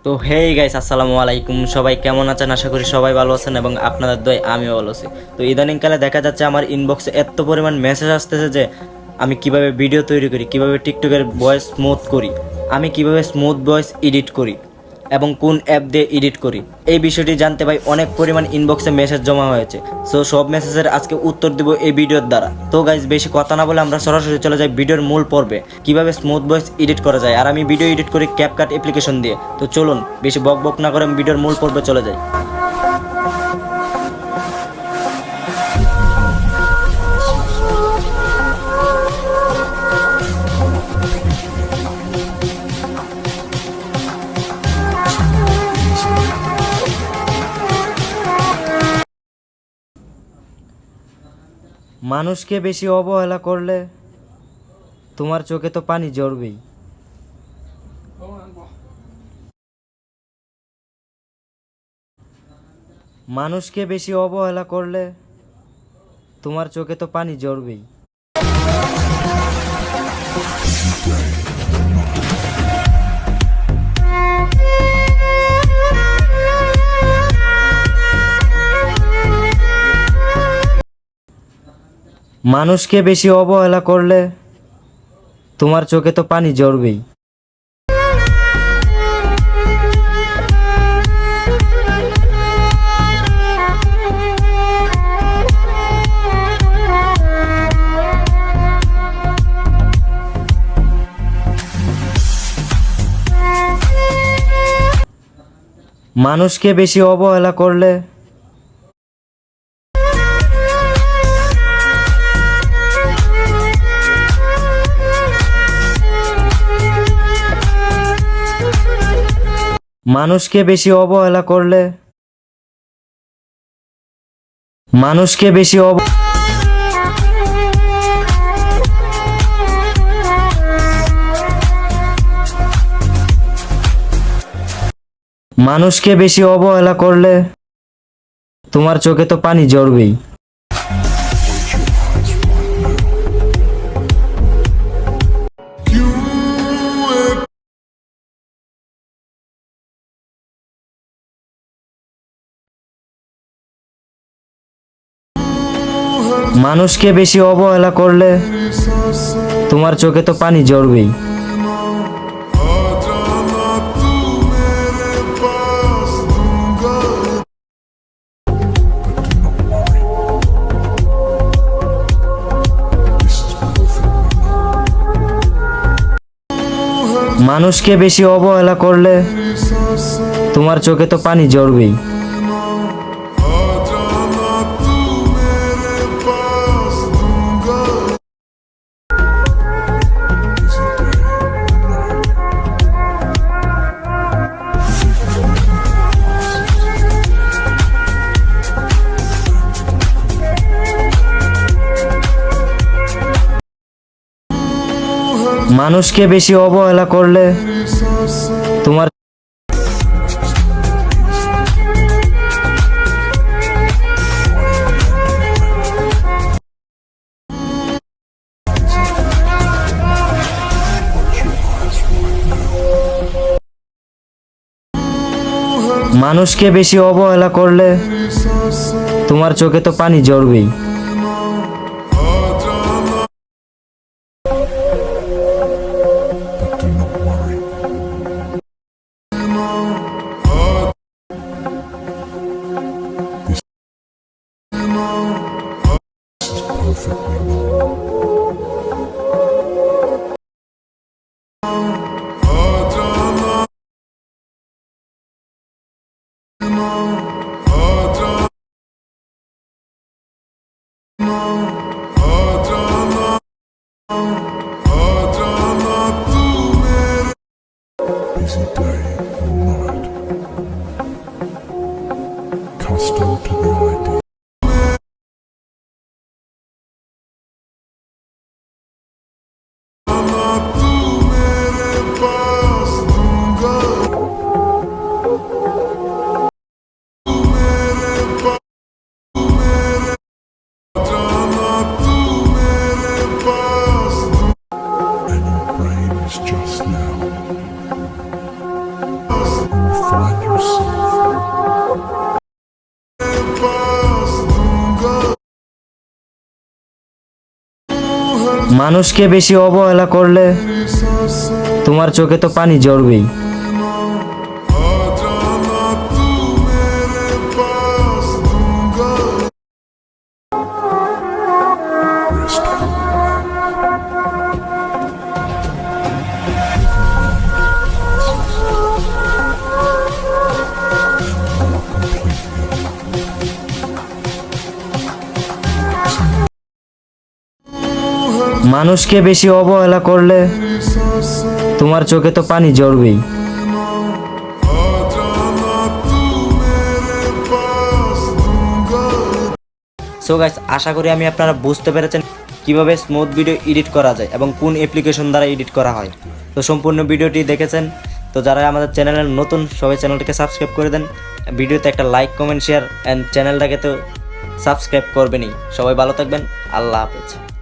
তো hey guys, আসসালামু আলাইকুম। সবাই কেমন আছেন? আশা করি সবাই ভালো আছেন এবং আপনাদের দয় আমিও ভালো আছি। তো ইদানিংকালে দেখা যাচ্ছে আমার ইনবক্সে এত পরিমাণ মেসেজ আসতেছে যে আমি কিভাবে ভিডিও তৈরি করি, কিভাবে টিকটকের ভয়েস স্মুথ করি, আমি কিভাবে স্মুথ ভয়েস এডিট করি এবং কোন অ্যাপ দিয়ে এডিট করি, এই বিষয়টি জানতে ভাই অনেক পরিমাণ ইনবক্সে মেসেজ জমা হয়েছে। সো সব মেসেজের আজকে উত্তর দিব এই ভিডিওর দ্বারা। তো গাইজ বেশি কথা না বলে আমরা সরাসরি চলে যাই ভিডিওর মূল পর্বে, কিভাবে স্মুথ ভয়েস এডিট করা যায়। আর আমি ভিডিও এডিট করি ক্যাপকাট অ্যাপ্লিকেশন দিয়ে। তো চলুন বেশি বক বক না করে আমি ভিডিওর মূল পর্বে চলে যাই। মানুষকে বেশি অবহেলা করলে তোমার চোখে তো পানি ঝরবেই। মানুষকে বেশি অবহেলা করলে তোমার চোখে তো পানি ঝরবেই। মানুষকে বেশি অবহেলা করলে তোমার চোখে তো পানি ঝরবেই। মানুষকে বেশি অবহেলা করলে মানুষকে বেশি অবহেলা করলে মানুষকে বেশি মানুষকে বেশি অবহেলা করলে তোমার চোখে তো পানি ঝরবেই। মানুষকে বেশি অবহেলা করলে তোমার চোখে তো পানি ঝরবেই। মানুষকে বেশি অবহেলা করলে তোমার চোখে তো পানি ঝরবেই। মানুষকে বেশি অবহেলা করলে তোমার মানুষকে বেশি অবহেলা করলে তোমার চোখে তো পানি ঝরবেই। Busy day or night, accustomed to the idea. And your brain is just now all find yourself মানুষকে বেশি অবহেলা করলে তোমার চোখে তো পানি ঝরবেই। restful. More completely. মানুষকে বেশি অবহেলা করলে তোমার চোখে তো পানি ঝরবেই। সো গাইস, আশা করি আমি আপনারা বুঝতে পেরেছেন কিভাবে স্মুথ ভিডিও এডিট করা যায় এবং কোন অ্যাপ্লিকেশন দ্বারা এডিট করা হয়। তো সম্পূর্ণ ভিডিওটি দেখেছেন। তো যারা আমাদের চ্যানেলের নতুন, সবাই চ্যানেলটিকে সাবস্ক্রাইব করে দেন। ভিডিওতে একটা লাইক, কমেন্ট, শেয়ার অ্যান্ড চ্যানেলটাকে তো সাবস্ক্রাইব করবেনই। সবাই ভালো থাকবেন। আল্লাহ হাফেজ।